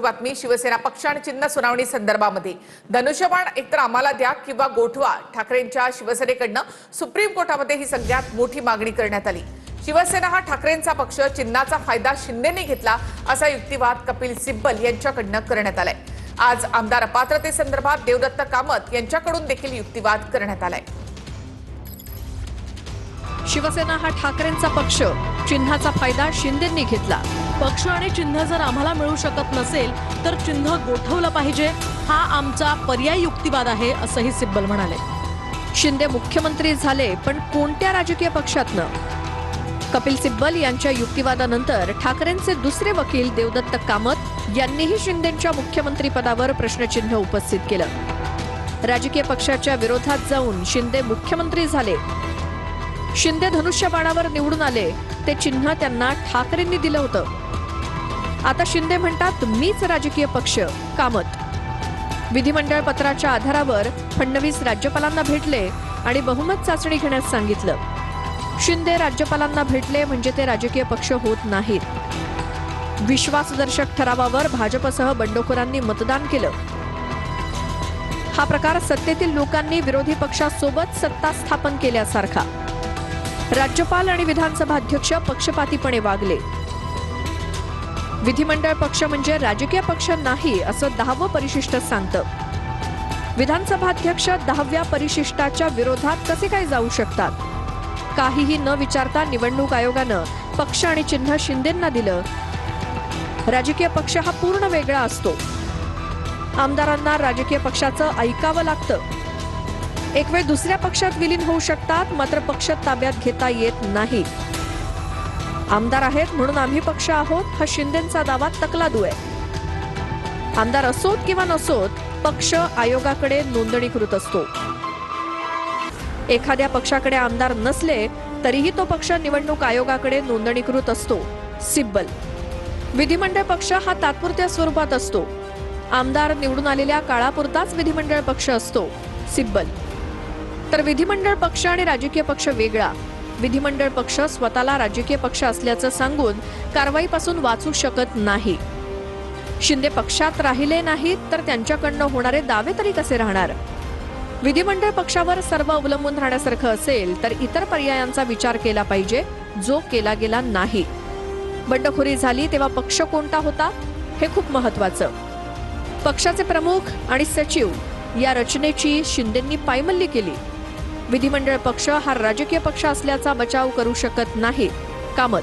बातमी शिवसेना पक्ष आणि चिन्ह सुनावणी संदर्भामध्ये धनुष्यबाण एकतर आम्हाला द्या किंवा गोठवा ठाकरेंच्या शिवसेनेकडनं सुप्रीम कोर्टामध्ये ही सगळ्यात मोठी मागणी करण्यात आली। शिवसेना हा ठाकरेंचा पक्ष, चिन्हाचा फायदा शिंदेने घेतला असा युक्तिवाद कपिल सिब्बल यांच्याकडनं करण्यात आलाय। आज आमदार अपात्रतेसंदर्भात देवदत्त कामत यांच्याकडून देखील युक्तिवाद करण्यात आलाय। शिवसेना हा ठाकरेंचा पक्ष, चिन्हाचा फायदा शिंदेंनी घेतला। पक्ष आणि चिन्ह जर आम्हाला मिळू शकत नसेल तर चिन्ह गोठवलं पाहिजे, हा आमचा पर्यायी युक्तिवाद आहे असंही सिब्बल म्हणाले। शिंदे मुख्यमंत्री झाले पण कोणत्या राजकीय पक्षातनं? कपिल सिब्बल यांच्या युक्तिवादानंतर ठाकरेंचे दुसरे वकील देवदत्त कामत यांनीही शिंदेंच्या मुख्यमंत्री पदावर प्रश्नचिन्ह उपस्थित केलं। राजकीय पक्षाच्या विरोधात जाऊन शिंदे मुख्यमंत्री झाले, शिंदे धनुष्यबाणावर निवडून आले, ते चिन्ह त्यांना ठाकरेंनी दिलं होतं। आता शिंदे म्हणतात मीच राजकीय पक्ष। कामत विधिमंडळ पत्राच्या आधारावर फडणवीस राज्यपालांना भेटले आणि बहुमत चाचणी घेण्यास सांगितलं। शिंदे राज्यपालांना भेटले म्हणजे ते राजकीय पक्ष होत नाहीत। विश्वासदर्शक ठरावावर भाजपसह बंडखोरांनी मतदान केलं। हा प्रकार सत्तेतील लोकांनी विरोधी पक्षासोबत सत्ता स्थापन केल्यासारखा। राज्यपाल आणि विधानसभा अध्यक्ष पक्षपातीपणे वागले। विधिमंडळ पक्ष म्हणजे राजकीय पक्ष नाही असं 10वं परिशिष्ट सांगतं। विधानसभा अध्यक्ष 10व्या परिशिष्टाच्या विरोधात कसे काय जाऊ शकतात? काहीही न विचारता निवडणूक आयोगानं पक्ष आणि चिन्ह शिंदेंना दिलं। राजकीय पक्ष हा पूर्ण वेगळा असतो। आमदारांना राजकीय पक्षाचं ऐकावं लागतं। एक वेळ दुसऱ्या पक्षात विलीन होऊ शकतात, मात्र पक्ष ताब्यात घेता येत नाही। आमदार आहेत म्हणून आम्ही पक्ष आहोत हा शिंदेंचा दावा तकलादू आहे। आमदार असोत किंवा नसोत पक्ष आयोगाकडे नोंदणीकृत असतो। एखाद्या पक्षाकडे आमदार नसले तरीही तो पक्ष निवडणूक आयोगाकडे नोंदणीकृत असतो। सिब्बल विधिमंडळ पक्ष हा तात्पुरत्या स्वरूपात असतो। आमदार निवडून आलेल्या काळापुरताच विधिमंडळ पक्ष असतो। सिब्बल तर विधिमंडळ पक्ष आणि राजकीय पक्ष वेगळा। विधिमंडळ पक्ष स्वतःला राजकीय पक्ष असल्याचं सांगून कारवाईपासून वाचू शकत नाही। शिंदे पक्षात राहिले नाहीत तर त्यांच्याकडनं होणारे दावे तरी कसे राहणार? विधिमंडळ पक्षावर सर्व अवलंबून राहण्यासारखं असेल तर इतर पर्यायांचा विचार केला पाहिजे, जो केला गेला नाही। बंडखोरी झाली तेव्हा पक्ष कोणता होता हे खूप महत्वाचं। पक्षाचे प्रमुख आणि सचिव या रचनेची शिंदेंनी पायमल्ली केली। विधिमंडळ पक्ष हा राजकीय पक्ष असल्याचा बचाव करू शकत नाही। कामत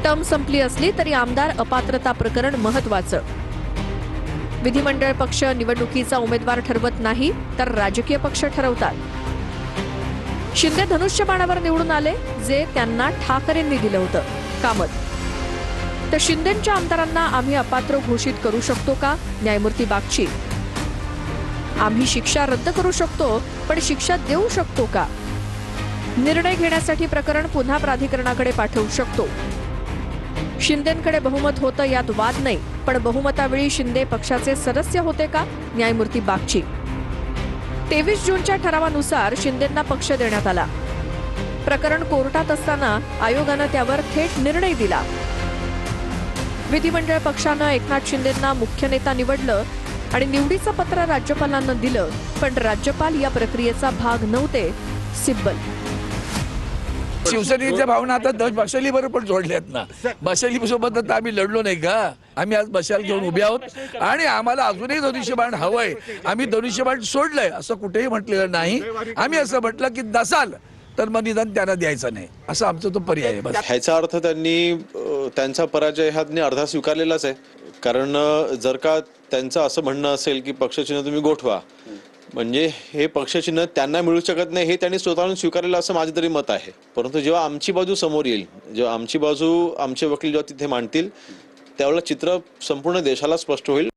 टर्म संपली असली तरी आमदार अपात्रता प्रकरण महत्वाचं। विधिमंडळ पक्ष निवडणुकीचा उमेदवार ठरवत नाही तर राजकीय पक्ष ठरवतात। शिंदे धनुष्यबाणावर निवडून आले, जे त्यांना ठाकरेंनी दिलं होतं। कामत तर शिंदेंच्या आमदारांना आम्ही अपात्र घोषित करू शकतो का? न्यायमूर्ती बागची आम्ही शिक्षा रद्द करू शकतो पण शिक्षा देऊ शकतो का? निर्णय घेण्यासाठी प्रकरण पुन्हा प्राधिकरणाकडे पाठवू शकतो। शिंदेंकडे बहुमत होतं यात वाद नाही, पण बहुमतावेळी शिंदे पक्षाचे सदस्य होते का? न्यायमूर्ती बागची 23 जूनच्या ठरावानुसार शिंदेंना पक्ष देण्यात आला। प्रकरण कोर्टात असताना आयोगानं त्यावर थेट निर्णय दिला। विधिमंडळ पक्षानं एकनाथ शिंदेंना मुख्य नेता निवडलं आणि निवडीचं पत्र राज्यपालांना दिलं, पण राज्यपाल या प्रक्रियेचा भाग नव्हते। सिब्बल शिवसेनेच्या भावना आता बशाली बरोबर जोडल्यात ना। बशाली सोबत आता आम्ही लढलो नाही का? आम्ही आज बशाल घेऊन उभे आहोत आणि आम्हाला अजूनही धनुष्यबाण हवंय। आम्ही धनुष्यबाण सोडलंय असं कुठेही म्हटलेलं नाही। आम्ही असं म्हटलं की नसाल तर मग निदान त्यांना द्यायचं नाही, असं आमचा तो पर्याय आहे। बस ह्याचा अर्थ त्यांनी त्यांचा पराजय हा अर्धा स्वीकारलेलाच आहे। कारण जर का त्यांचं असं म्हणणं असेल की पक्षचिन्ह तुम्ही गोठवा, म्हणजे हे पक्षचिन्ह त्यांना मिळू शकत नाही हे त्यांनी स्वतःहून स्वीकारलेलं असं माझं तरी मत आहे। परंतु जेव्हा आमची बाजू समोर येईल, जेव्हा आमची बाजू आमचे वकील जेव्हा तिथे मांडतील, त्यावेळेला चित्र संपूर्ण देशाला स्पष्ट होईल।